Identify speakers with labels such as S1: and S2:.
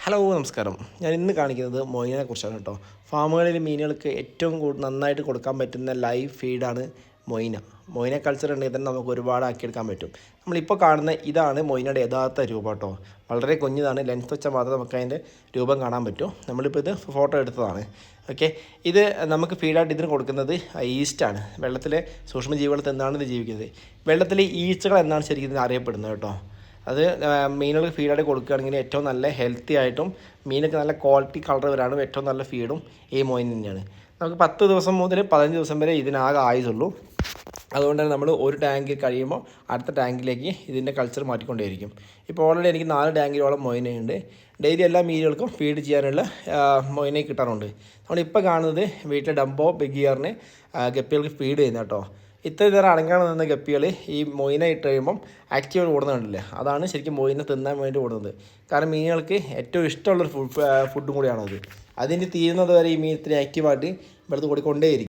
S1: Hello നമസ്കാരം. ഞാൻ ഇന്ന് കാണിക്കുന്നത് മൊയിനെ കുറിച്ചാണ് കേട്ടോ. ഫാമുകളിൽ മീനുകൾക്ക് ഏറ്റവും നന്നായിട്ട് കൊടുക്കാൻ പറ്റുന്ന ലൈവ് ഫീഡാണ് മൊയിന കൾച്ചർ ഉണ്ടെങ്കിൽ തന്നെ നമുക്ക് ഒരുപാട് ആക്കിയെടുക്കാൻ പറ്റും. നമ്മളിപ്പോൾ കാണുന്ന ഇതാണ് മൊയിനയുടെ യഥാർത്ഥ രൂപം കേട്ടോ. വളരെ കുഞ്ഞതാണ്, ലെൻസ് വെച്ചാൽ മാത്രമേ നമുക്ക് അതിൻ്റെ രൂപം കാണാൻ പറ്റൂ. നമ്മളിപ്പോൾ ഇത് ഫോട്ടോ എടുത്തതാണ്. ഓക്കെ, ഇത് നമുക്ക് ഫീഡായിട്ട് ഇതിന് കൊടുക്കുന്നത് ഈസ്റ്റാണ്. വെള്ളത്തിലെ സൂക്ഷ്മജീവികൾ എന്നാണ് ഇത് ജീവിക്കുന്നത്. വെള്ളത്തിലെ ഈച്ചകൾ എന്നാണ് ശരിക്കും ഇത് അറിയപ്പെടുന്നത് കേട്ടോ. അത് മീനുകൾക്ക് ഫീഡായിട്ട് കൊടുക്കുകയാണെങ്കിൽ ഏറ്റവും നല്ല ഹെൽത്തി ആയിട്ടും മീനൊക്കെ നല്ല ക്വാളിറ്റി കളർ വരാനും ഏറ്റവും നല്ല ഫീഡും ഈ മൊയിൻ തന്നെയാണ്. നമുക്ക് 10 ദിവസം മുതൽ 15 ദിവസം വരെ ഇതിനാകെ ആയുസുള്ളൂ. അതുകൊണ്ട് തന്നെ നമ്മൾ ഒരു ടാങ്ക് കഴിയുമ്പോൾ അടുത്ത ടാങ്കിലേക്ക് ഇതിൻ്റെ കൾച്ചർ മാറ്റിക്കൊണ്ടേയിരിക്കും. ഇപ്പോൾ ഓൾറെഡി എനിക്ക് 4 ടാങ്കിലോളം മൊയിനയുണ്ട്. ഡെയിലി എല്ലാ മീനുകൾക്കും ഫീഡ് ചെയ്യാനുള്ള മൊയിനെ കിട്ടാറുണ്ട്. നമ്മളിപ്പോൾ കാണുന്നത് വീട്ടിലെ ഡംബോ ബിഗിയറിന് ഗപ്പികൾക്ക് ഫീഡ് ചെയ്യുന്നത് കേട്ടോ. ഇത്രയും നേരം അടങ്ങാൻ നിന്ന ഗപ്പികൾ ഈ മൊയിന ഇട്ട് കഴിയുമ്പം ആക്റ്റീവായിട്ട് ഓടുന്നത് കണ്ടില്ലേ, അതാണ് ശരിക്കും മൊയിനെ തിന്നാൻ വേണ്ടി ഓടുന്നത്. കാരണം മീനുകൾക്ക് ഏറ്റവും ഇഷ്ടമുള്ളൊരു ഫുഡും കൂടിയാണത്. അതിന് തീരുന്നത് വരെ ഈ മീൻ ഇത്രയും ആക്റ്റീവായിട്ട് ഇവിടുത്തെ ഓടിക്കൊണ്ടേയിരിക്കും.